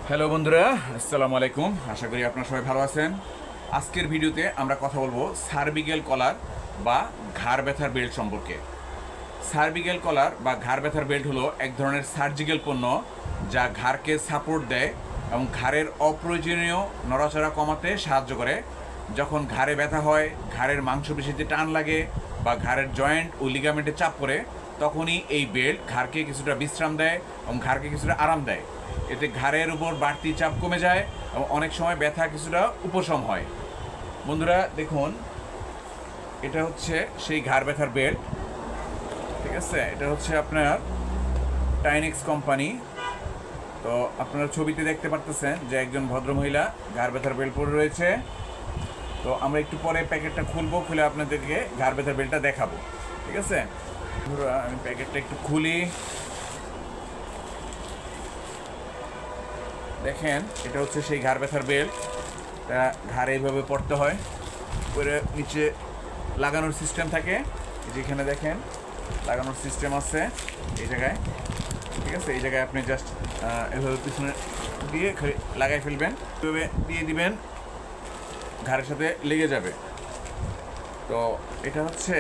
Hello বন্ধুরা, আসসালামু আলাইকুম। আশা করি আপনারা সবাই ভালো আছেন। আজকের ভিডিওতে আমরা কথা বলবো সার্ভিক্যাল কলার বা ঘাড় ব্যথার বেল্ট সম্পর্কে। সার্ভিক্যাল কলার বা ঘাড় ব্যথার বেল্ট হলো এক ধরনের সার্জিক্যাল পণ্য যা ঘাড়কে সাপোর্ট দেয় এবং ঘাড়ের অপ্রয়োজনীয় নড়াচড়া কমাতে সাহায্য করে। যখন ঘাড়ে ব্যথা হয়, ঘাড়ের মাংসপেশিতে টান লাগে বা ঘাড়ের জয়েন্ট ও লিগামেন্টে চাপ পড়ে, তখনই এই বেল্ট ঘাড়কে কিছুটা বিশ্রাম দেয় এবং ঘাড়কে কিছুটা আরাম দেয়। এতে ঘাড়ের উপর বাড়তি চাপ কমে যায় এবং অনেক সময় ব্যথা কিছুটা উপশম হয়। বন্ধুরা দেখুন, এটা হচ্ছে সেই ঘাড় ব্যথার বেল্ট। ঠিক আছে, এটা হচ্ছে আপনার টাইনেক্স কোম্পানি। তো আপনারা ছবিতে দেখতে পারতেছেন যে একজন ভদ্রমহিলা ঘাড় ব্যথার বেল্ট পরে রয়েছে। তো আমরা একটু পরে প্যাকেটটা খুলবো, খুলে আপনাদেরকে ঘাড় ব্যথার বেল্টটা দেখাবো। ঠিক আছে, আমি প্যাকেটটা একটু খুলি। দেখেন, এটা হচ্ছে সেই ঘাড় ব্যথার বেল্ট। এটা ঘাড়ে এইভাবে পড়তে হয়, পরে নিচে লাগানোর সিস্টেম থাকে। যেখানে দেখেন লাগানোর সিস্টেম আছে এই জায়গায়। ঠিক আছে, এই জায়গায় আপনি জাস্ট এভাবে পিছনে দিয়ে লাগাই ফেলবেন, এভাবে দিয়ে দিবেন, ঘাড়ের সাথে লেগে যাবে। তো এটা হচ্ছে,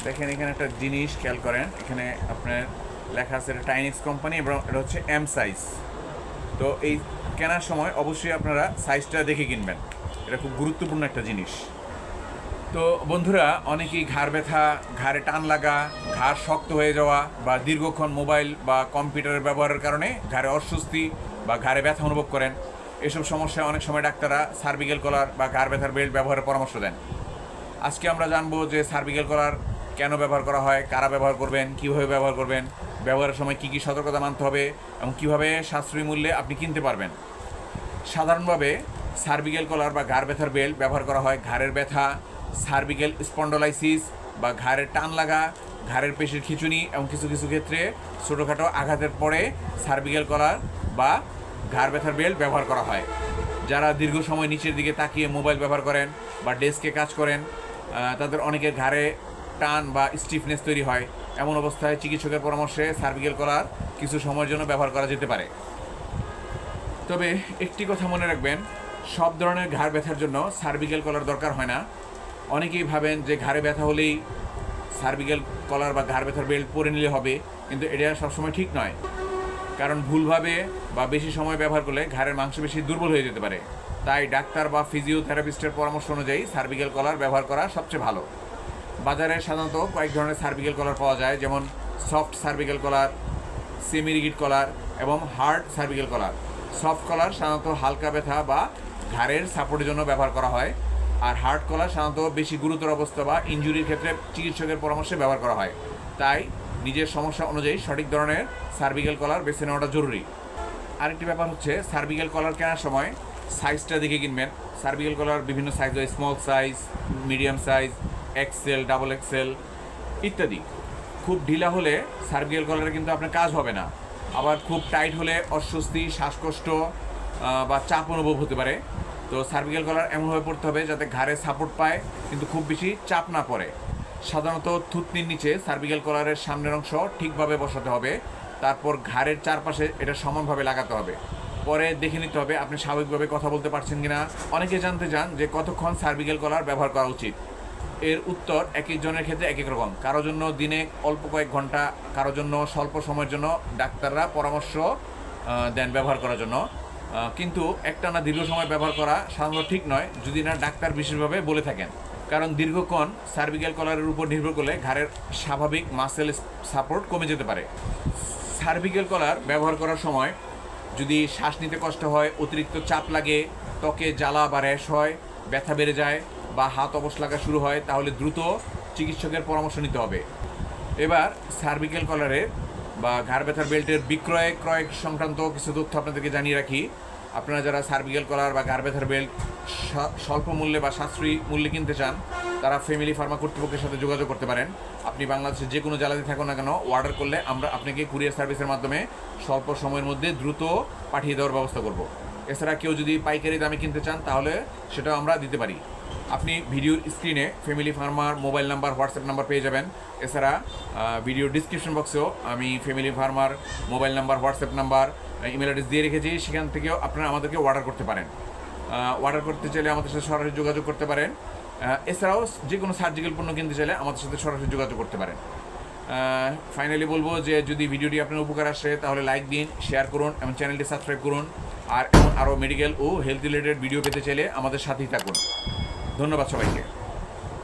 দেখেন এখানে একটা জিনিস খেয়াল করেন, এখানে আপনার লেখা আছে এটা টাইনেক্স কোম্পানি এবং এটা হচ্ছে এম সাইজ। তো এই কেনার সময় অবশ্যই আপনারা সাইজটা দেখে কিনবেন, এটা খুব গুরুত্বপূর্ণ একটা জিনিস। তো বন্ধুরা, অনেকেই ঘাড় ব্যথা, ঘাড়ে টান লাগা, ঘাড় শক্ত হয়ে যাওয়া বা দীর্ঘক্ষণ মোবাইল বা কম্পিউটারের ব্যবহারের কারণে ঘাড়ে অস্বস্তি বা ঘাড়ে ব্যথা অনুভব করেন। এসব সমস্যায় অনেক সময় ডাক্তাররা সার্ভিক্যাল কলার বা ঘাড় ব্যথার বেল্ট ব্যবহারের পরামর্শ দেন। আজকে আমরা জানবো যে সার্ভিক্যাল কলার কেন ব্যবহার করা হয়, কারা ব্যবহার করবেন, কীভাবে ব্যবহার করবেন, ব্যবহারের সময় কী কী সতর্কতা মানতে হবে এবং কীভাবে সাশ্রয়ী মূল্যে আপনি কিনতে পারবেন। সাধারণভাবে সার্ভিক্যাল কলার বা ঘাড় ব্যথার বেল্ট ব্যবহার করা হয় ঘাড়ের ব্যথা, সার্ভিক্যাল স্পন্ডোলাইসিস বা ঘাড়ের টান লাগা, ঘাড়ের পেশির খিঁচুনি এবং কিছু কিছু ক্ষেত্রে ছোটোখাটো আঘাতের পরে সার্ভিক্যাল কলার বা ঘাড় ব্যথার বেল্ট ব্যবহার করা হয়। যারা দীর্ঘ সময় নিচের দিকে তাকিয়ে মোবাইল ব্যবহার করেন বা ডেস্কে কাজ করেন, তাদের অনেকের ঘাড়ে টান বা স্টিফনেস তৈরি হয়। এমন অবস্থায় চিকিৎসকের পরামর্শে সার্ভিক্যাল কলার কিছু সময়ের জন্য ব্যবহার করা যেতে পারে। তবে একটি কথা মনে রাখবেন, সব ধরনের ঘাড় ব্যথার জন্য সার্ভিক্যাল কলার দরকার হয় না। অনেকেই ভাবেন যে ঘাড়ে ব্যথা হলেই সার্ভিক্যাল কলার বা ঘাড় ব্যথার বেল্ট পরে নিলে হবে, কিন্তু এটা সবসময় ঠিক নয়। কারণ ভুলভাবে বা বেশি সময় ব্যবহার করলে ঘাড়ের মাংসপেশি দুর্বল হয়ে যেতে পারে। তাই ডাক্তার বা ফিজিওথেরাপিস্টের পরামর্শ অনুযায়ী সার্ভিক্যাল কলার ব্যবহার করা সবচেয়ে ভালো। বাজারে সাধারণত কয়েক ধরনের সার্ভিক্যাল কলার পাওয়া যায়, যেমন সফট সার্ভিক্যাল কলার, সেমি রিগিড কলার এবং হার্ড সার্ভিক্যাল কলার। সফট কলার সাধারণত হালকা ব্যথা বা ঘাড়ের সাপোর্টের জন্য ব্যবহার করা হয়, আর হার্ড কলার সাধারণত বেশি গুরুতর অবস্থা বা ইনজুরির ক্ষেত্রে চিকিৎসকের পরামর্শে ব্যবহার করা হয়। তাই নিজের সমস্যা অনুযায়ী সঠিক ধরনের সার্ভিক্যাল কলার বেছে নেওয়াটা জরুরি। আরেকটি ব্যাপার হচ্ছে, সার্ভিক্যাল কলার কেনার সময় সাইজটা দেখে কিনবেন। সার্ভিক্যাল কলার বিভিন্ন সাইজ হয়, small size, medium size, XL, double XL ইত্যাদি। খুব ঢিলা হলে সার্ভিক্যাল কলারে কিন্তু আপনার কাজ হবে না, আবার খুব টাইট হলে অস্বস্তি, শ্বাসকষ্ট বা চাপ অনুভব হতে পারে। তো সার্ভিক্যাল কলার এমনভাবে পড়তে হবে যাতে ঘাড়ে সাপোর্ট পায় কিন্তু খুব বেশি চাপ না পড়ে। সাধারণত থুতনির নিচে সার্ভিক্যাল কলারের সামনের অংশ ঠিকভাবে বসাতে হবে, তারপর ঘাড়ের চারপাশে এটা সমানভাবে লাগাতে হবে। পরে দেখে নিতে হবে আপনি স্বাভাবিকভাবে কথা বলতে পারছেন কিনা। অনেকে জানতে চান যে কতক্ষণ সার্ভিক্যাল কলার ব্যবহার করা উচিত। এর উত্তর এক একজনের ক্ষেত্রে এক এক রকম। কারোর জন্য দিনে অল্প কয়েক ঘন্টা, কারোর জন্য স্বল্প সময়ের জন্য ডাক্তাররা পরামর্শ দেন ব্যবহার করার জন্য। কিন্তু একটানা দীর্ঘ সময় ব্যবহার করা সাধারণত ঠিক নয়, যদি না ডাক্তার বিশেষভাবে বলে থাকেন। কারণ দীর্ঘক্ষণ সার্ভিক্যাল কলারের উপর নির্ভর করলে ঘাড়ের স্বাভাবিক মাসেল সাপোর্ট কমে যেতে পারে। সার্ভিক্যাল কলার ব্যবহার করার সময় যদি শ্বাস নিতে কষ্ট হয়, অতিরিক্ত চাপ লাগে, ত্বকে জ্বালা বা র্যাশ হয়, ব্যথা বেড়ে যায় বা হাত অবশ লাগা শুরু হয়, তাহলে দ্রুত চিকিৎসকের পরামর্শ নিতে হবে। এবার সার্ভিক্যাল কলারের বা ঘাড় ব্যথার বেল্টের বিক্রয় ক্রয় সংক্রান্ত কিছু তথ্য আপনাদেরকে জানিয়ে রাখি। আপনারা যারা সার্ভিক্যাল কলার বা ঘাড় ব্যথার বেল্ট স্বল্প মূল্যে বা সাশ্রয়ী মূল্যে কিনতে চান, তারা ফ্যামিলি ফার্মা কর্তৃপক্ষের সাথে যোগাযোগ করতে পারেন। আপনি বাংলাদেশের যে কোনো জেলাতে থাকুন না কেন, অর্ডার করলে আমরা আপনাকে কুরিয়ার সার্ভিসের মাধ্যমে স্বল্প সময়ের মধ্যে দ্রুত পাঠিয়ে দেওয়ার ব্যবস্থা করব। এছাড়া কেউ যদি পাইকারি দামে কিনতে চান তাহলে সেটাও আমরা দিতে পারি। আপনি ভিডিওর স্ক্রিনে family farmer mobile number WhatsApp number পেয়ে যাবেন। এছাড়া ভিডিও ডিসক্রিপশন বক্সেও আমি family farmer mobile number WhatsApp number email address দিয়ে রেখেছি, সেখান থেকেও আপনারা আমাদেরকে অর্ডার করতে পারেন। অর্ডার করতে চাইলে আমাদের সাথে সরাসরি যোগাযোগ করতে পারেন। এছাড়াও যে কোনো সার্জিক্যাল পণ্য কিনতে চাইলে আমাদের সাথে সরাসরি যোগাযোগ করতে পারেন। ফাইনালি বলবো যে যদি ভিডিওটি আপনার উপকার আসে তাহলে লাইক দিন, শেয়ার করুন এবং চ্যানেলটি সাবস্ক্রাইব করুন। আর আরও মেডিকেল ও হেলথ রিলেটেড ভিডিও পেতে চাইলে আমাদের সাথেই থাকুন। ধন্যবাদ সবাইকে।